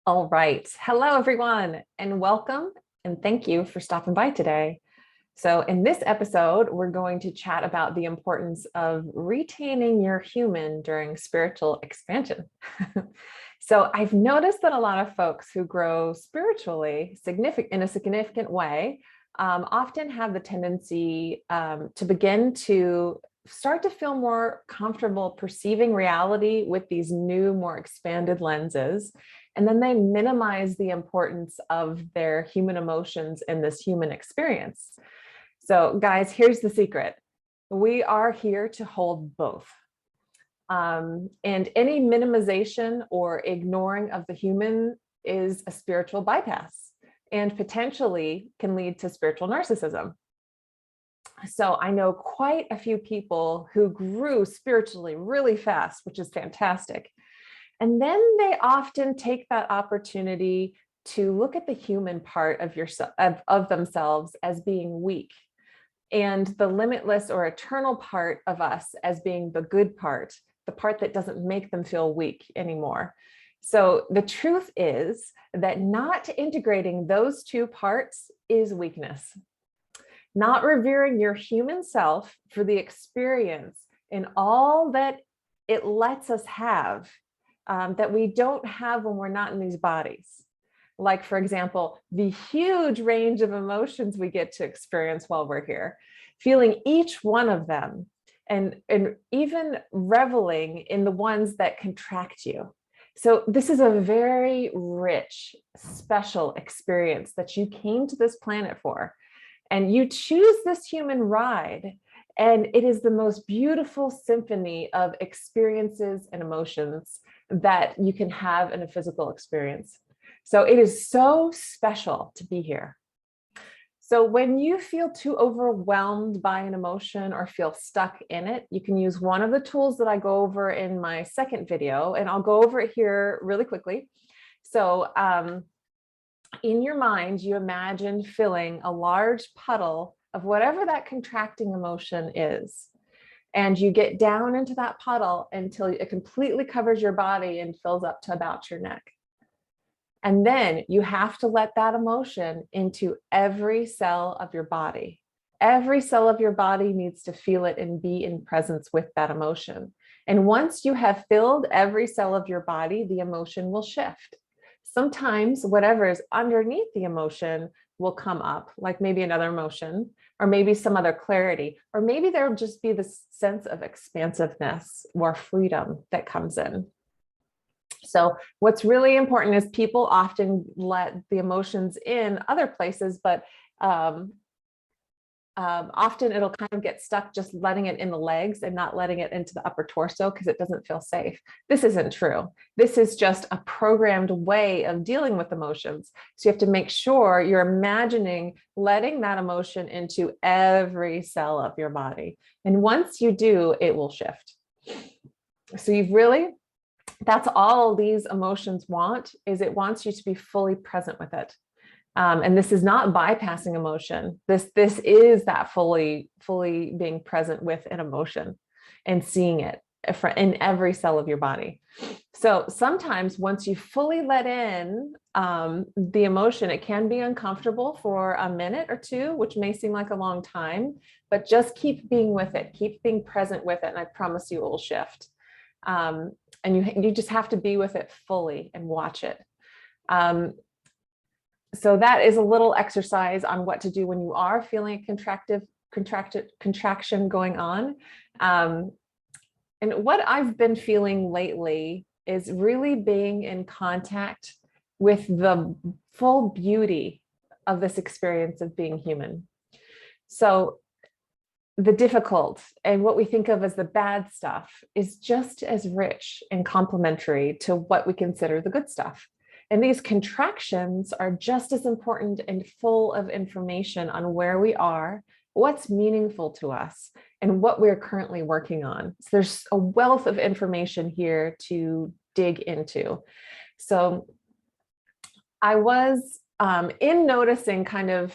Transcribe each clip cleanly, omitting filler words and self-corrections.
All right. Hello, everyone, and welcome. And thank you for stopping by today. So in this episode, we're going to chat about the importance of retaining your human during spiritual expansion. So I've noticed that a lot of folks who grow spiritually in a significant way often have the tendency to begin to start to feel more comfortable perceiving reality with these new, more expanded lenses. And then they minimize the importance of their human emotions in this human experience. So guys, here's the secret. We are here to hold both. And any minimization or ignoring of the human is a spiritual bypass and potentially can lead to spiritual narcissism. So I know quite a few people who grew spiritually really fast, which is fantastic. And then they often take that opportunity to look at the human part of themselves as being weak, and the limitless or eternal part of us as being the good part, the part that doesn't make them feel weak anymore. So the truth is that not integrating those two parts is weakness. Not revering your human self for the experience and all that it lets us have that we don't have when we're not in these bodies. Like, for example, the huge range of emotions we get to experience while we're here, feeling each one of them, and even reveling in the ones that contract you. So this is a very rich, special experience that you came to this planet for. And you choose this human ride, and it is the most beautiful symphony of experiences and emotions that you can have in a physical experience. So it is so special to be here. So when you feel too overwhelmed by an emotion or feel stuck in it, you can use one of the tools that I go over in my second video, and I'll go over it here really quickly. So in your mind, you imagine filling a large puddle of whatever that contracting emotion is. And you get down into that puddle until it completely covers your body and fills up to about your neck. And then you have to let that emotion into every cell of your body. Every cell of your body needs to feel it and be in presence with that emotion. And once you have filled every cell of your body, the emotion will shift. Sometimes whatever is underneath the emotion will come up, like maybe another emotion, or maybe some other clarity, or maybe there'll just be this sense of expansiveness or freedom that comes in. So what's really important is people often let the emotions in other places, but often it'll kind of get stuck just letting it in the legs and not letting it into the upper torso because it doesn't feel safe. This isn't true. This is just a programmed way of dealing with emotions. So you have to make sure you're imagining letting that emotion into every cell of your body. And once you do, it will shift. So that's all these emotions want, is it wants you to be fully present with it. And this is not bypassing emotion. This is that fully being present with an emotion and seeing it in every cell of your body. So sometimes once you fully let in the emotion, it can be uncomfortable for a minute or two, which may seem like a long time, but just keep being with it, keep being present with it, and I promise you it will shift. And you just have to be with it fully and watch it. So that is a little exercise on what to do when you are feeling a contraction going on. And what I've been feeling lately is really being in contact with the full beauty of this experience of being human. So the difficult and what we think of as the bad stuff is just as rich and complementary to what we consider the good stuff. And these contractions are just as important and full of information on where we are, what's meaningful to us, and what we're currently working on. So there's a wealth of information here to dig into. So I was in noticing kind of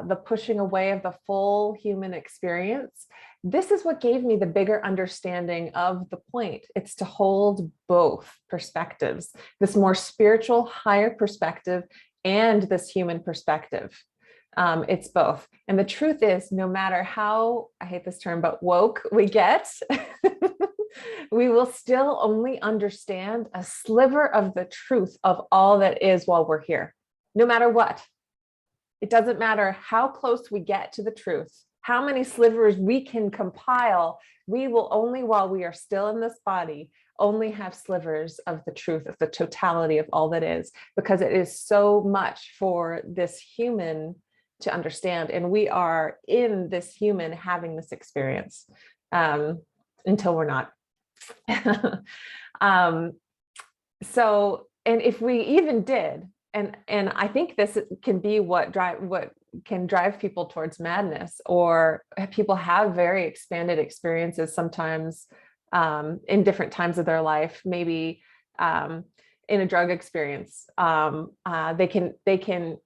the pushing away of the full human experience, this is what gave me the bigger understanding of the point. It's to hold both perspectives, this more spiritual, higher perspective and this human perspective. It's both. And the truth is, no matter how, I hate this term, but woke we get, we will still only understand a sliver of the truth of all that is while we're here, no matter what. It doesn't matter how close we get to the truth, how many slivers we can compile, we will only, while we are still in this body, only have slivers of the truth, of the totality of all that is, because it is so much for this human to understand. And we are in this human having this experience until we're not. So, and if we even did, and I think this can be what can drive people towards madness, or people have very expanded experiences sometimes in different times of their life, maybe in a drug experience, they can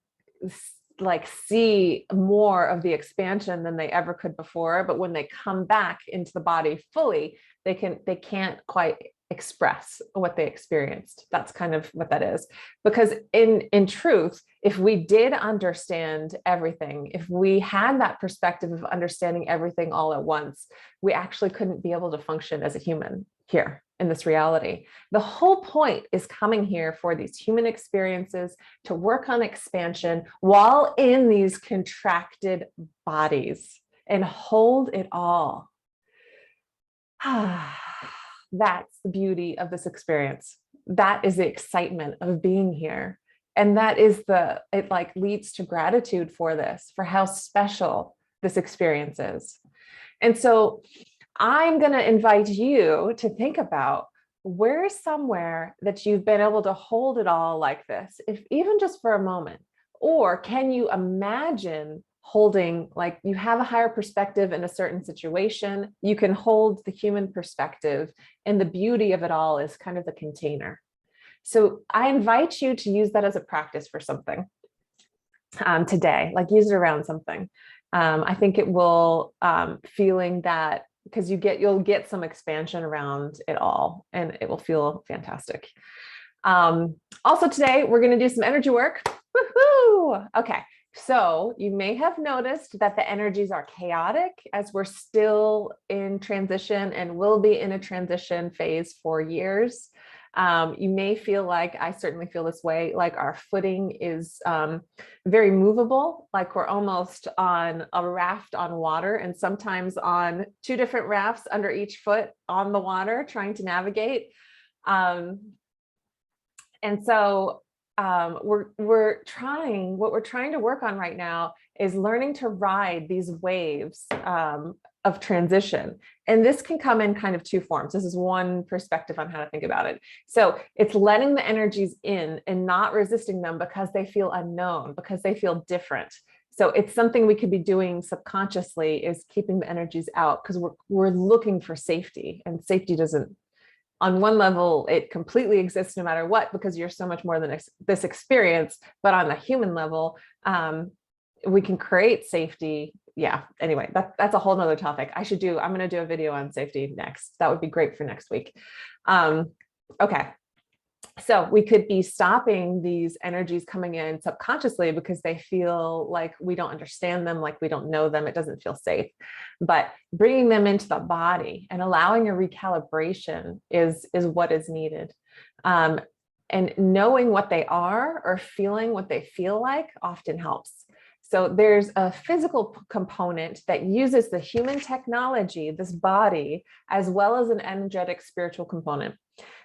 like see more of the expansion than they ever could before. But when they come back into the body fully, they can't quite express what they experienced. That's kind of what that is. Because in truth, if we did understand everything, if we had that perspective of understanding everything all at once, we actually couldn't be able to function as a human here in this reality. The whole point is coming here for these human experiences, to work on expansion while in these contracted bodies and hold it all. That's the beauty of this experience. That is the excitement of being here. And that is it like leads to gratitude for this, for how special this experience is. And so I'm going to invite you to think about, where's somewhere that you've been able to hold it all like this, if even just for a moment. Or can you imagine holding, like you have a higher perspective in a certain situation, you can hold the human perspective, and the beauty of it all is kind of the container. So I invite you to use that as a practice for something today, like use it around something. I think it will, feeling that, because you'll get some expansion around it all, and it will feel fantastic. Also today, we're going to do some energy work. Woohoo! Okay. So you may have noticed that the energies are chaotic as we're still in transition and will be in a transition phase for years. You may feel like, I certainly feel this way, like our footing is very movable, like we're almost on a raft on water, and sometimes on two different rafts under each foot on the water, trying to navigate. And so what we're trying to work on right now is learning to ride these waves of transition. And this can come in kind of two forms. This is one perspective on how to think about it. So it's letting the energies in and not resisting them because they feel unknown, because they feel different. So it's something we could be doing subconsciously, is keeping the energies out, because we're looking for safety, and safety doesn't, on one level, it completely exists no matter what, because you're so much more than this experience. But on the human level, we can create safety. Yeah, anyway, that's a whole nother topic. I'm going to do a video on safety next. That would be great for next week. Okay. So we could be stopping these energies coming in subconsciously because they feel like we don't understand them, like we don't know them. It doesn't feel safe. But bringing them into the body and allowing a recalibration is what is needed. And knowing what they are, or feeling what they feel like, often helps. So there's a physical component that uses the human technology, this body, as well as an energetic spiritual component.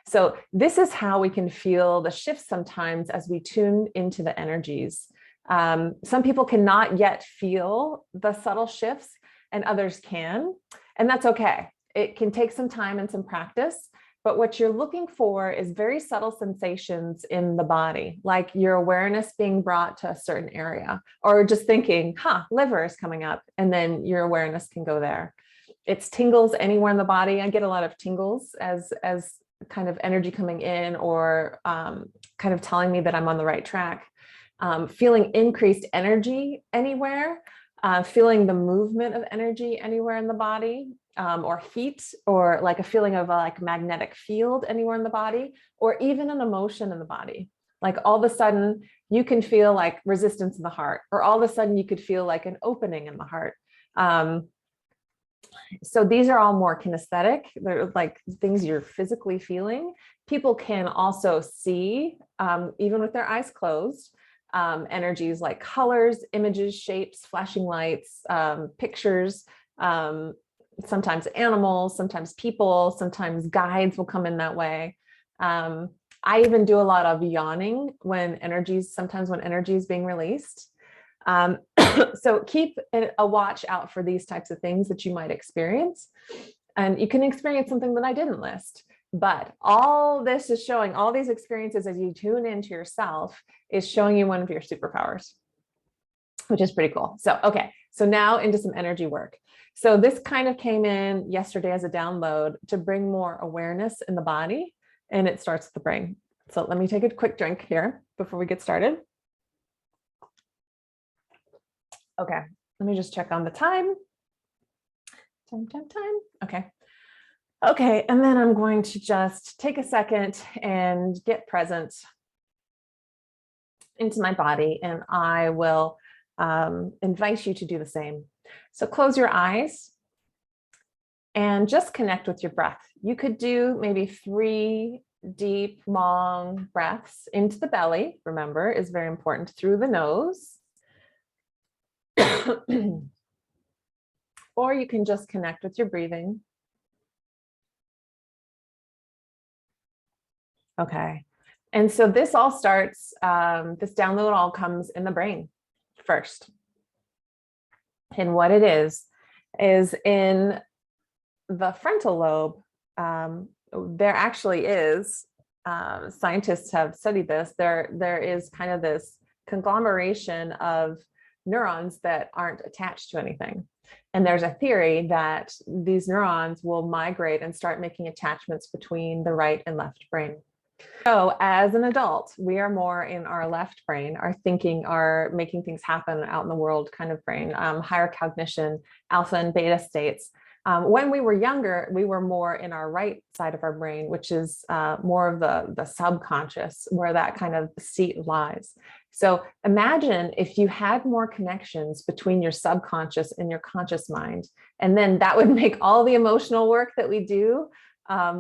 So this is how we can feel the shifts sometimes as we tune into the energies. Some people cannot yet feel the subtle shifts, and others can, and that's okay. It can take some time and some practice. But what you're looking for is very subtle sensations in the body, like your awareness being brought to a certain area, or just thinking, liver is coming up, and then your awareness can go there. It's tingles anywhere in the body. I get a lot of tingles as kind of energy coming in, or kind of telling me that I'm on the right track. Feeling increased energy anywhere, feeling the movement of energy anywhere in the body, or heat, or like a feeling of a like magnetic field anywhere in the body, or even an emotion in the body. Like all of a sudden you can feel like resistance in the heart, or all of a sudden you could feel like an opening in the heart. So these are all more kinesthetic. They're like things you're physically feeling. People can also see, even with their eyes closed, energies like colors, images, shapes, flashing lights, pictures, sometimes animals, sometimes people, sometimes guides will come in that way. I even do a lot of yawning sometimes when energy is being released. So keep a watch out for these types of things that you might experience. And you can experience something that I didn't list. But all this is showing, all these experiences as you tune into yourself is showing you one of your superpowers, which is pretty cool. So, okay, so now into some energy work. So this kind of came in yesterday as a download to bring more awareness in the body, and it starts with the brain. So let me take a quick drink here before we get started. Okay, let me just check on the time. Time. Okay, and then I'm going to just take a second and get present into my body, and I will invite you to do the same. So close your eyes and just connect with your breath. You could do maybe 3 deep, long breaths into the belly, remember, is very important, through the nose. Or you can just connect with your breathing. Okay. And so this all starts, this download all comes in the brain first. And what it is in the frontal lobe, there actually is, scientists have studied this, there is kind of this conglomeration of neurons that aren't attached to anything. And there's a theory that these neurons will migrate and start making attachments between the right and left brain. So as an adult, we are more in our left brain, our thinking, our making things happen out in the world kind of brain, higher cognition, alpha and beta states. When we were younger, we were more in our right side of our brain, which is more of the subconscious, where that kind of seat lies. So imagine if you had more connections between your subconscious and your conscious mind, and then that would make all the emotional work that we do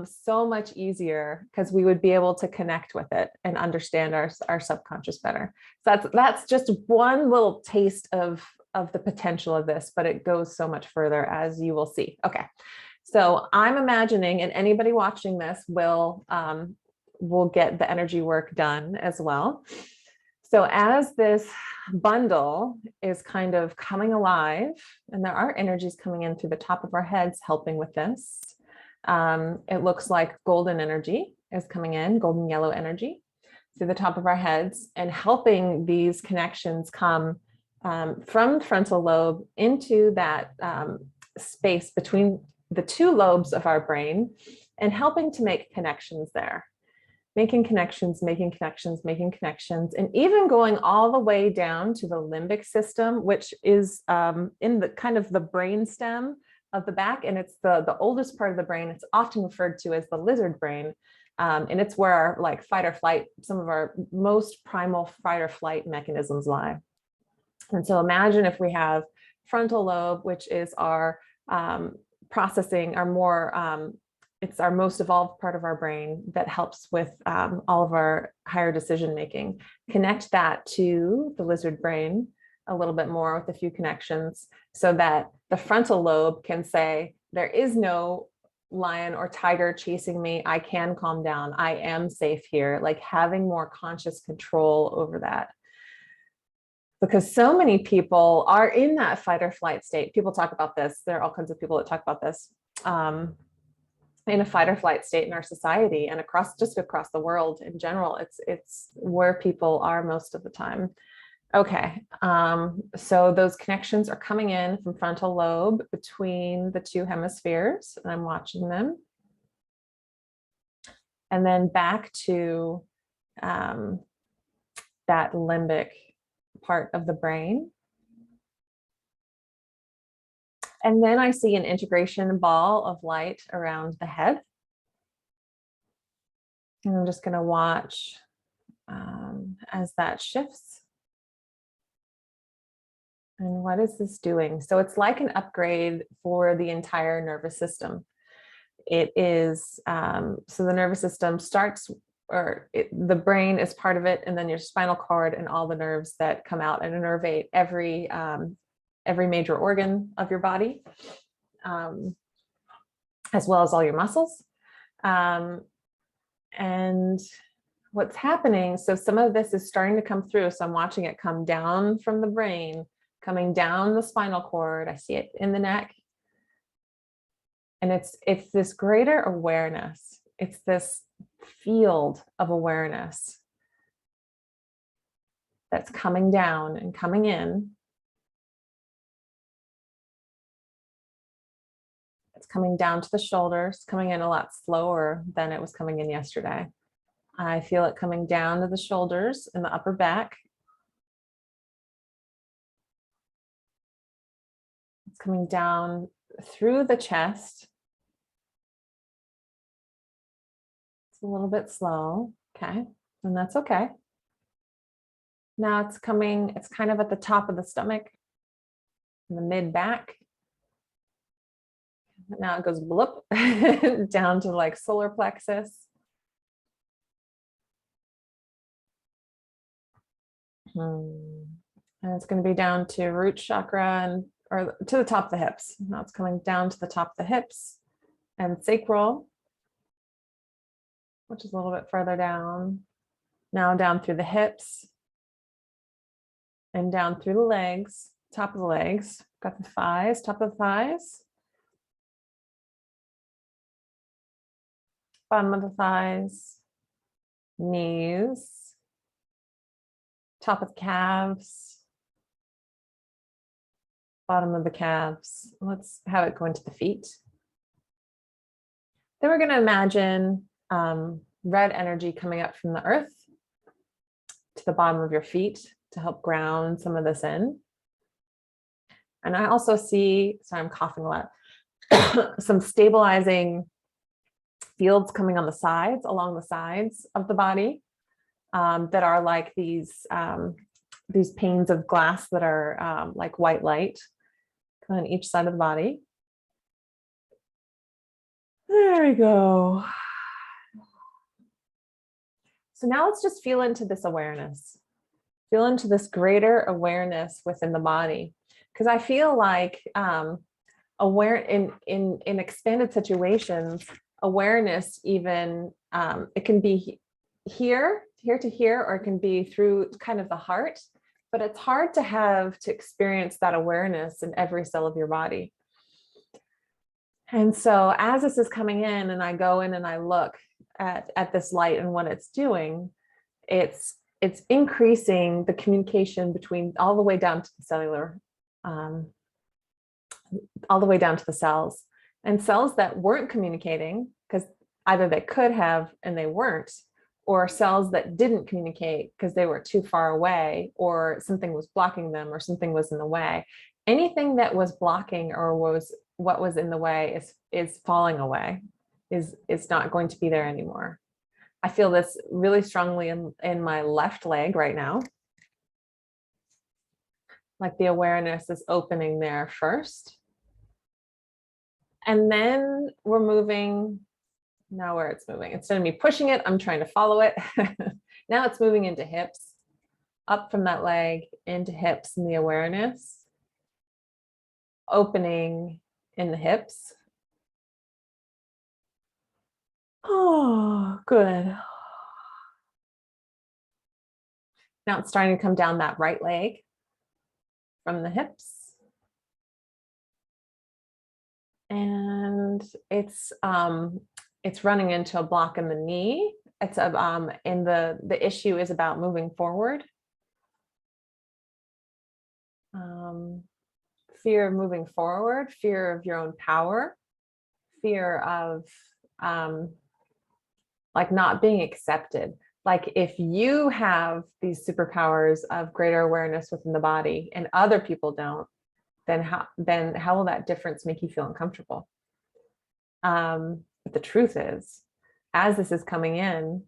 so much easier, because we would be able to connect with it and understand our subconscious better. So that's just one little taste of the potential of this, but it goes so much further, as you will see. Okay, so I'm imagining, and anybody watching this will get the energy work done as well. So as this bundle is kind of coming alive, and there are energies coming in through the top of our heads helping with this. It looks like golden energy is coming in, golden yellow energy through the top of our heads, and helping these connections come from frontal lobe into that space between the 2 lobes of our brain, and helping to make connections there. Making connections, and even going all the way down to the limbic system, which is in the kind of the brain stem of the back, and it's the oldest part of the brain. It's often referred to as the lizard brain, and it's where our like fight or flight, some of our most primal fight or flight mechanisms lie. And so imagine if we have frontal lobe, which is our processing, our more it's our most evolved part of our brain that helps with all of our higher decision making. Connect that to the lizard brain a little bit more with a few connections, so that the frontal lobe can say, there is no lion or tiger chasing me. I can calm down. I am safe here. Like having more conscious control over that. Because so many people are in that fight or flight state. People talk about this. There are all kinds of people that talk about this. In a fight or flight state in our society, and across the world in general, it's where people are most of the time. Okay, so those connections are coming in from frontal lobe between the 2 hemispheres, and I'm watching them. And then back to that limbic part of the brain. And then I see an integration ball of light around the head. And I'm just going to watch as that shifts. And what is this doing? So it's like an upgrade for the entire nervous system. It is, so the nervous system starts, the brain is part of it, and then your spinal cord and all the nerves that come out and innervate every major organ of your body, as well as all your muscles. And what's happening, so some of this is starting to come through. So I'm watching it come down from the brain, coming down the spinal cord. I see it in the neck. And it's this greater awareness. It's this field of awareness that's coming down and coming in. It's coming down to the shoulders, coming in a lot slower than it was coming in yesterday. I feel it coming down to the shoulders and the upper back. It's coming down through the chest. It's a little bit slow, okay, and that's okay. Now it's coming, it's kind of at the top of the stomach, in the mid back. Now it goes bloop down to like solar plexus. And it's going to be down to root chakra or to the top of the hips. Now it's coming down to the top of the hips and sacral, which is a little bit further down. Now down through the hips and down through the legs, top of the legs. Got the thighs, top of the thighs. Bottom of the thighs, knees, top of the calves, bottom of the calves. Let's have it go into the feet. Then we're going to imagine red energy coming up from the earth to the bottom of your feet to help ground some of this in. And I also see, sorry, I'm coughing a lot, some stabilizing fields coming on the sides, along the sides of the body, that are like these panes of glass that are like white light on each side of the body. There we go. So now let's just feel into this awareness. Feel into this greater awareness within the body. Because I feel like aware in expanded situations, awareness even, it can be here to here, or it can be through kind of the heart, but it's hard to experience that awareness in every cell of your body. And so as this is coming in and I go in and I look at this light and what it's doing, it's increasing the communication between all the way down to the cellular, all the way down to the cells, and cells that weren't communicating because either they could have and they weren't, or cells that didn't communicate because they were too far away, or something was blocking them, or something was in the way. Anything that was blocking or was what was in the way is falling away, is not going to be there anymore. I feel this really strongly in my left leg right now. Like the awareness is opening there first. And then we're moving, now where it's moving. Instead of me pushing it, I'm trying to follow it. Now it's moving into hips, up from that leg into hips, and the awareness opening in the hips. Oh, good. Now it's starting to come down that right leg from the hips. And it's running into a block in the knee. It's and the issue is about moving forward. Fear of moving forward, fear of your own power, fear of like not being accepted. Like if you have these superpowers of greater awareness within the body and other people don't, then how will that difference make you feel uncomfortable? But the truth is, as this is coming in,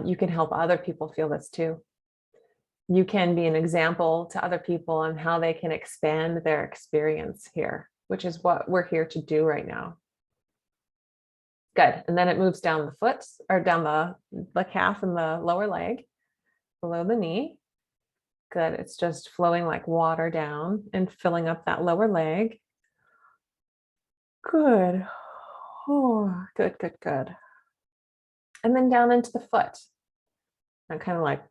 you can help other people feel this too. You can be an example to other people on how they can expand their experience here, which is what we're here to do right now. Good. And then it moves down the foot or down the calf and the lower leg below the knee. Good. It's just flowing like water down and filling up that lower leg. Good. Oh, good, good, good. And then down into the foot. And kind of like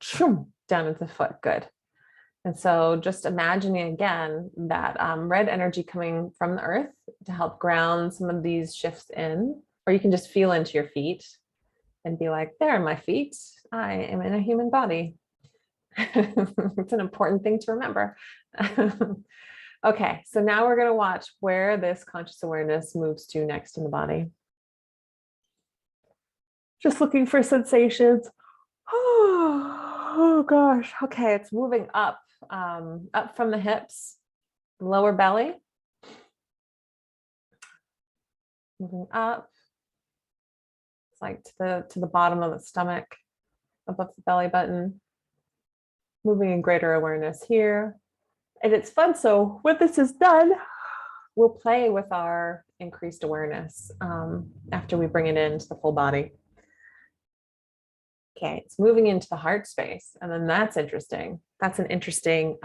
down into the foot. Good. And so just imagining again that red energy coming from the earth to help ground some of these shifts in, or you can just feel into your feet and be like, there are my feet. I am in a human body. It's an important thing to remember. Okay, so now we're going to watch where this conscious awareness moves to next in the body. Just looking for sensations. Oh gosh. Okay, it's moving up, up from the hips, lower belly. Moving up. It's like to the bottom of the stomach, above the belly button. Moving in greater awareness here. And it's fun. So when this is done, we'll play with our increased awareness after we bring it into the full body. Okay, it's moving into the heart space. And then that's interesting. That's an interesting,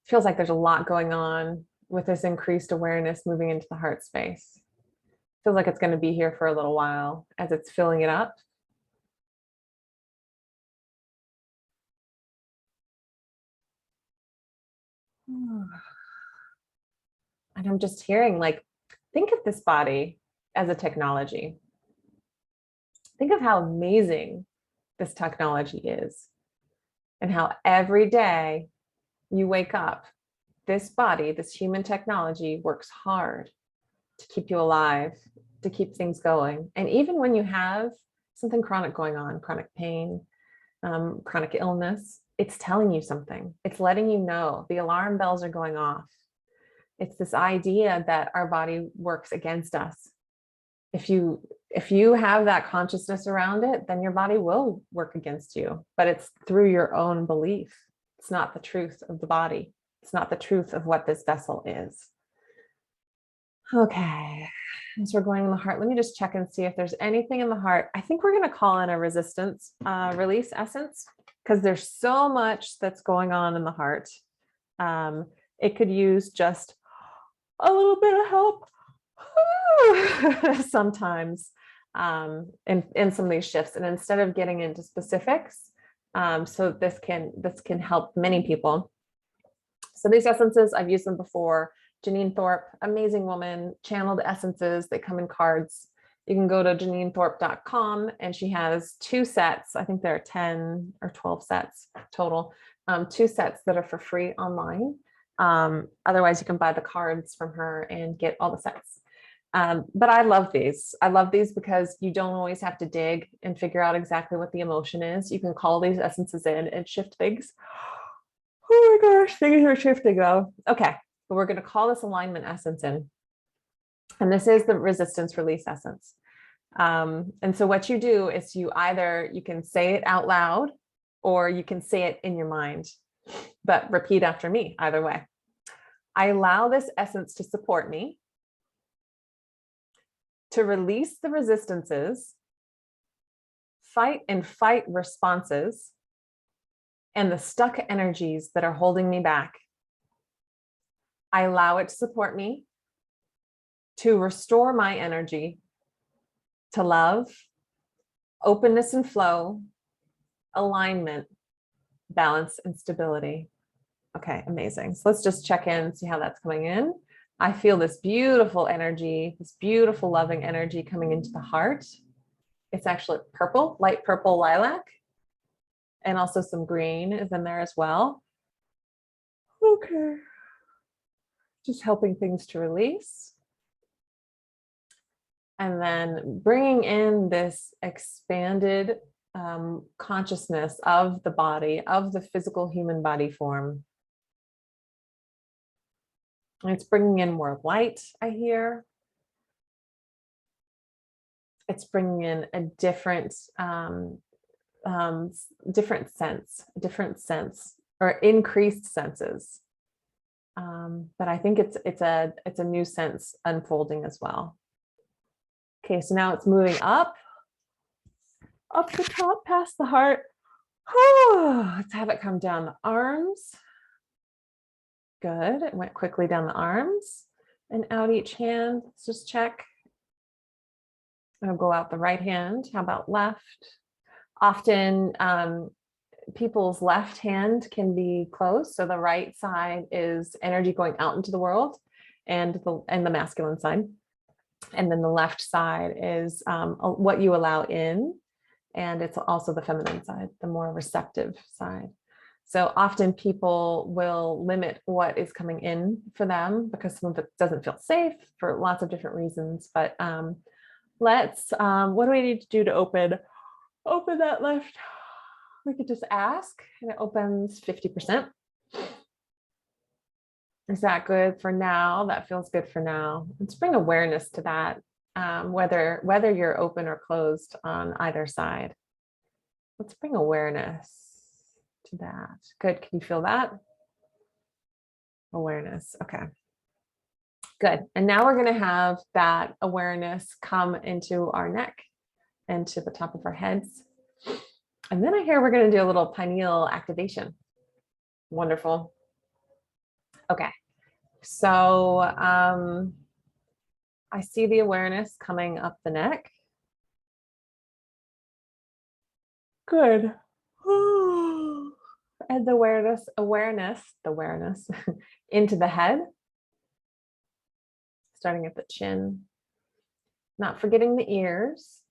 feels like there's a lot going on with this increased awareness moving into the heart space. Feels like it's going to be here for a little while as it's filling it up. And I'm just hearing, like, think of this body as a technology. Think of how amazing this technology is and how every day you wake up, this body, this human technology works hard to keep you alive, to keep things going. And even when you have something chronic going on, chronic pain, chronic illness, it's telling you something. It's letting you know the alarm bells are going off. It's this idea that our body works against us. If you have that consciousness around it, then your body will work against you, but it's through your own belief. It's not the truth of the body. It's not the truth of what this vessel is. Okay, as we're going in the heart, let me just check and see if there's anything in the heart. I think we're going to call in a resistance release essence because there's so much that's going on in the heart. It could use just a little bit of help sometimes in some of these shifts. And instead of getting into specifics, so this can help many people. So these essences, I've used them before. Janine Thorpe, amazing woman, channeled essences. They come in cards. You can go to JanineThorpe.com and she has 2 sets. I think there are 10 or 12 sets total. 2 sets that are for free online. Otherwise, you can buy the cards from her and get all the sets. But I love these. I love these because you don't always have to dig and figure out exactly what the emotion is. You can call these essences in and shift things. Oh my gosh, things are shifting though. Okay, but we're going to call this alignment essence in. And this is the resistance release essence. And so what you do is you can say it out loud or you can say it in your mind, but repeat after me either way. I allow this essence to support me, to release the resistances, fight and fight responses, and the stuck energies that are holding me back. I allow it to support me, to restore my energy, to love, openness and flow, alignment, balance, and stability. Okay, amazing. So let's just check in and see how that's coming in. I feel this beautiful energy, this beautiful loving energy coming into the heart. It's actually purple, light purple lilac, and also some green is in there as well. Okay. Just helping things to release. And then bringing in this expanded consciousness of the body, of the physical human body form. And it's bringing in more light, I hear. It's bringing in a different sense or increased senses. But I think it's a new sense unfolding as well. Okay, so now it's moving up the top past the heart. Let's have it come down the arms. Good. It went quickly down the arms and out each hand. Let's just check. I'll go out the right hand. How about left? Often people's left hand can be closed. So the right side is energy going out into the world and the masculine side. And then the left side is what you allow in. And it's also the feminine side, the more receptive side. So often people will limit what is coming in for them because some of it doesn't feel safe for lots of different reasons. But what do we need to do to open that left? We could just ask, and it opens 50%. Is that good for now? That feels good for now. Let's bring awareness to that, whether you're open or closed on either side. Let's bring awareness to that. Good. Can you feel that? Awareness. Okay. Good. And now we're going to have that awareness come into our neck and to the top of our heads. And then I hear we're going to do a little pineal activation. Wonderful. Okay. So I see the awareness coming up the neck. Good. And the awareness into the head, starting at the chin, not forgetting the ears,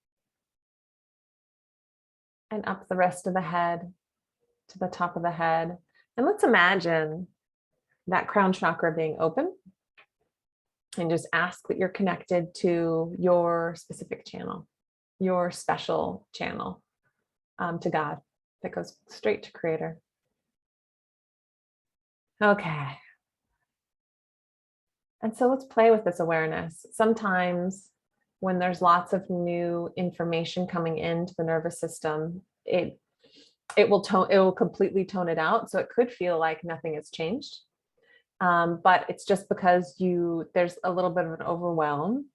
and up the rest of the head to the top of the head. And let's imagine that crown chakra being open, and just ask that you're connected to your specific channel, your special channel, to God that goes straight to Creator. Okay. And so let's play with this awareness. Sometimes when there's lots of new information coming into the nervous system, it will completely tone it out. So it could feel like nothing has changed. But it's just because there's a little bit of an overwhelm,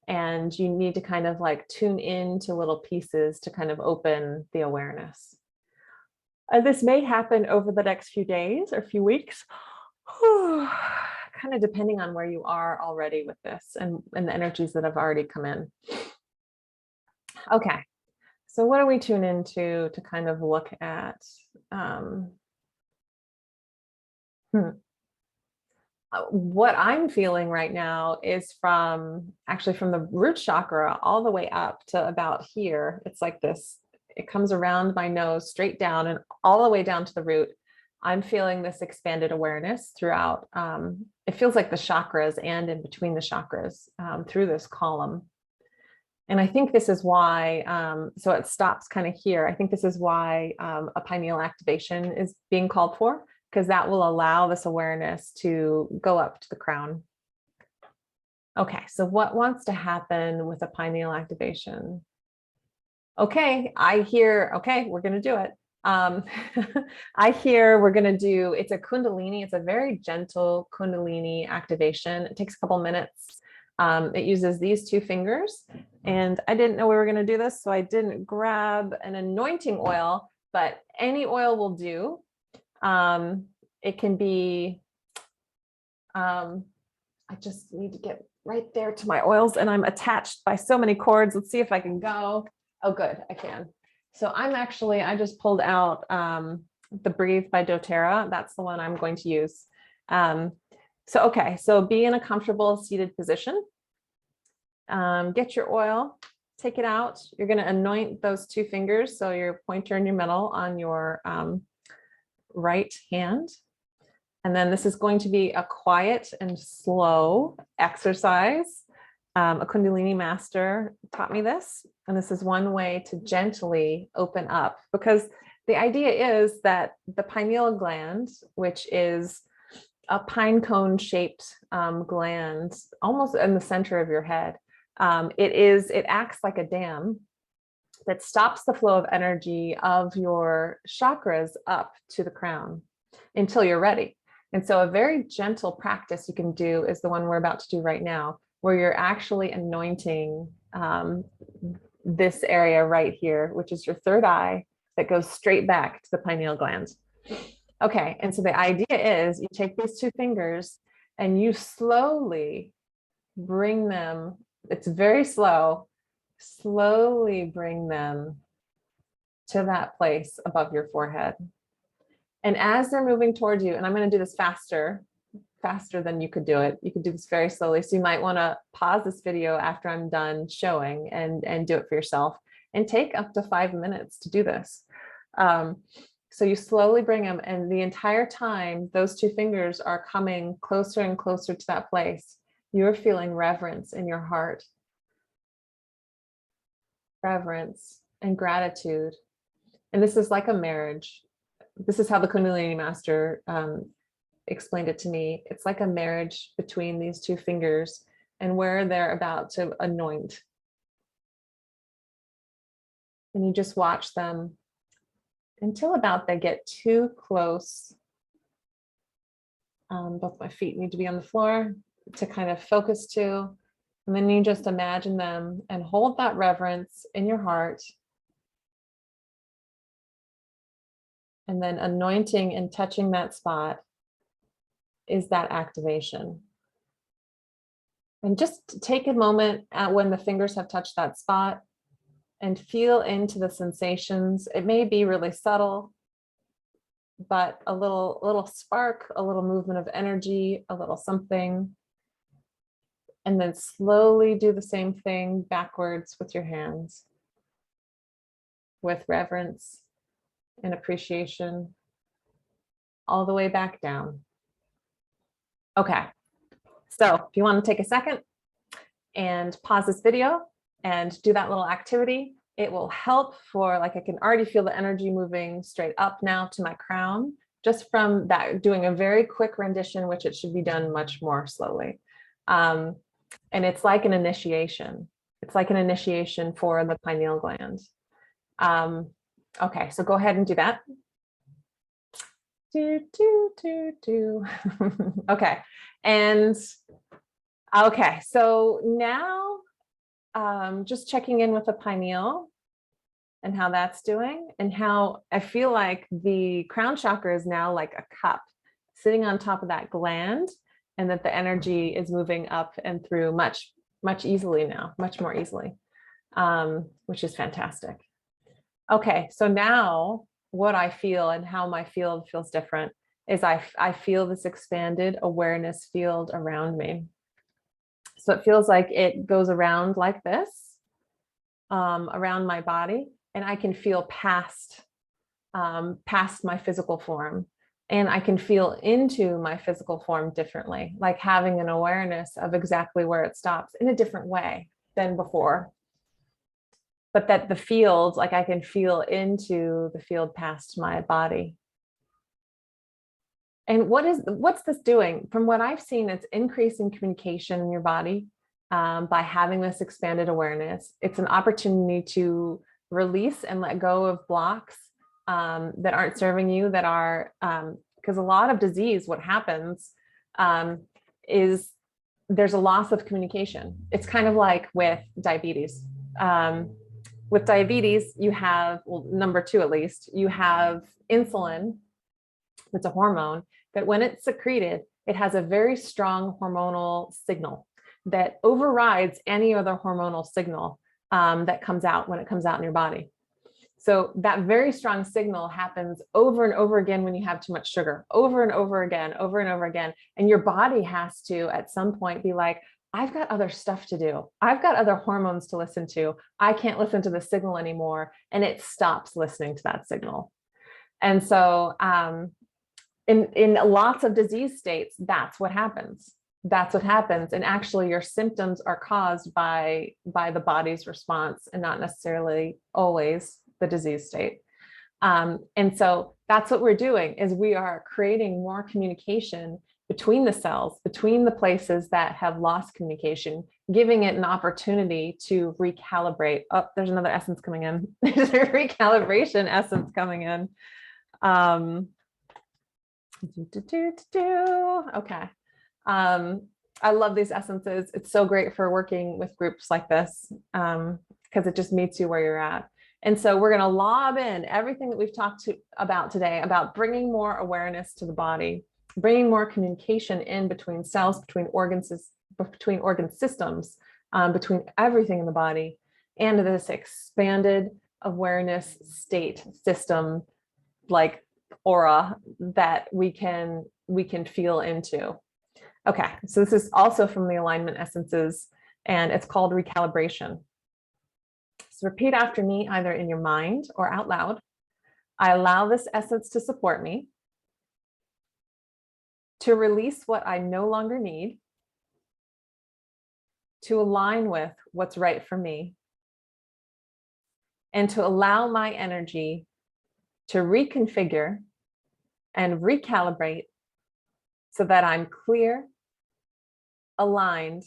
and you need to kind of like tune into little pieces to kind of open the awareness. This may happen over the next few days or few weeks, kind of depending on where you are already with this and the energies that have already come in. Okay, so what do we tune into to kind of look at? What I'm feeling right now is from the root chakra all the way up to about here. It's like this. It comes around my nose, straight down, and all the way down to the root. I'm feeling this expanded awareness throughout. It feels like the chakras and in between the chakras through this column. And I think this is why, so it stops kind of here. I think this is why a pineal activation is being called for, because that will allow this awareness to go up to the crown. Okay, so what wants to happen with a pineal activation? Okay, I hear, okay, we're going to do it. I hear we're going to do, it's a Kundalini. It's a very gentle Kundalini activation. It takes a couple minutes. It uses these two fingers, and I didn't know we were going to do this, so I didn't grab an anointing oil, but any oil will do. It can be, I just need to get right there to my oils, and I'm attached by so many cords. Let's see if I can go. Oh, good, I can. So I just pulled out the Breathe by doTERRA. That's the one I'm going to use. Okay, so be in a comfortable seated position. Get your oil, take it out. You're going to anoint those two fingers, so your pointer and your middle on your right hand. And then this is going to be a quiet and slow exercise. A Kundalini master taught me this, and this is one way to gently open up, because the idea is that the pineal gland, which is a pine cone shaped gland almost in the center of your head. It acts like a dam that stops the flow of energy of your chakras up to the crown until you're ready. And so a very gentle practice you can do is the one we're about to do right now, where you're actually anointing this area right here, which is your third eye that goes straight back to the pineal gland. Okay, and so the idea is you take these two fingers and you slowly bring them, it's very slow, slowly bring them to that place above your forehead. And as they're moving towards you, and I'm going to do this faster than you could do it. You could do this very slowly. So you might want to pause this video after I'm done showing and do it for yourself, and take up to 5 minutes to do this. So you slowly bring them, and the entire time those two fingers are coming closer and closer to that place, you're feeling reverence in your heart. Reverence and gratitude. And this is like a marriage. This is how the Kundalini master explained it to me. It's like a marriage between these two fingers and where they're about to anoint. And you just watch them until about they get too close. Both my feet need to be on the floor to kind of focus to. And then you just imagine them and hold that reverence in your heart. And then anointing and touching that spot is that activation. And just take a moment when the fingers have touched that spot and feel into the sensations. It may be really subtle, but a little spark, a little movement of energy, a little something. And then slowly do the same thing backwards with your hands, with reverence and appreciation, all the way back down. Okay, so if you want to take a second and pause this video and do that little activity, it will help for, like, I can already feel the energy moving straight up now to my crown, just from that, doing a very quick rendition, which it should be done much more slowly. And it's like an initiation. It's like an initiation for the pineal gland. Okay, so go ahead and do that. Okay, and okay, so now just checking in with the pineal and how that's doing, and how I feel like the crown chakra is now like a cup sitting on top of that gland, and that the energy is moving up and through much easily now, much more easily, which is fantastic. Okay, so now what I feel and how my field feels different is I feel this expanded awareness field around me. So it feels like it goes around like this, around my body, and I can feel past my physical form. And I can feel into my physical form differently, like having an awareness of exactly where it stops in a different way than before. But that the field, like I can feel into the field past my body. And what's this doing? From what I've seen, it's increasing communication in your body by having this expanded awareness. It's an opportunity to release and let go of blocks that aren't serving you, that are, because a lot of disease, what happens is there's a loss of communication. It's kind of like with diabetes. With diabetes, you have, well, number 2 at least, you have insulin. It's a hormone that when it's secreted, it has a very strong hormonal signal that overrides any other hormonal signal that comes out when it comes out in your body. So that very strong signal happens over and over again when you have too much sugar, over and over again, over and over again. And your body has to, at some point, be like, I've got other stuff to do. I've got other hormones to listen to. I can't listen to the signal anymore. And it stops listening to that signal. And so in lots of disease states, that's what happens. That's what happens. And actually your symptoms are caused by the body's response and not necessarily always the disease state. And so that's what we're doing, is we are creating more communication between the cells, between the places that have lost communication, giving it an opportunity to recalibrate. Oh, there's another essence coming in. There's a recalibration essence coming in. Okay. I love these essences. It's so great for working with groups like this because it just meets you where you're at. And so we're going to lob in everything that we've talked about today about bringing more awareness to the body, bringing more communication in between cells, between organ systems, between everything in the body, and this expanded awareness state system, like aura that we can feel into. Okay, so this is also from the Alignment Essences, and it's called recalibration. So repeat after me, either in your mind or out loud. I allow this essence to support me, to release what I no longer need, to align with what's right for me, and to allow my energy to reconfigure and recalibrate so that I'm clear, aligned,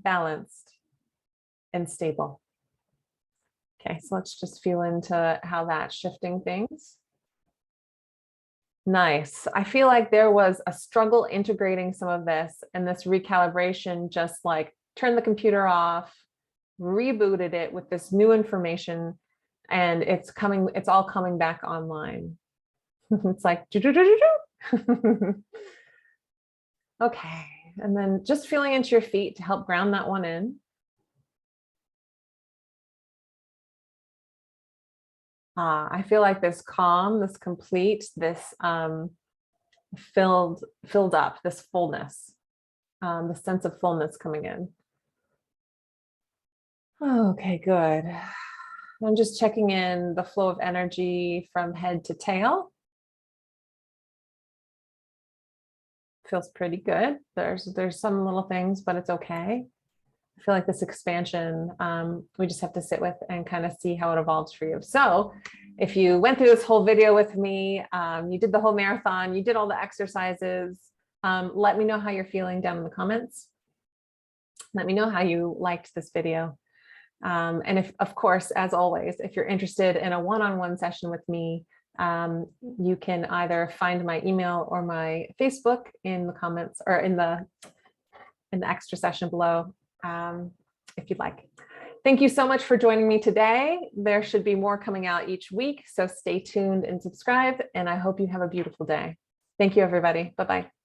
balanced, and stable. Okay, so let's just feel into how that's shifting things. Nice. I feel like there was a struggle integrating some of this, and this recalibration just like turned the computer off, rebooted it with this new information, and it's all coming back online. It's like, okay. And then just feeling into your feet to help ground that one in. I feel like this calm, this complete, this filled up, this fullness, the sense of fullness coming in. Okay, good. I'm just checking in the flow of energy from head to tail. Feels pretty good. There's some little things, but it's okay. I feel like this expansion, we just have to sit with and kind of see how it evolves for you. So if you went through this whole video with me, you did the whole marathon, you did all the exercises, let me know how you're feeling down in the comments. Let me know how you liked this video. And if, of course, as always, if you're interested in a one-on-one session with me, you can either find my email or my Facebook in the comments or in the extra session below, if you'd like. Thank you so much for joining me today. There should be more coming out each week, so stay tuned and subscribe, and I hope you have a beautiful day. Thank you, everybody. Bye-bye.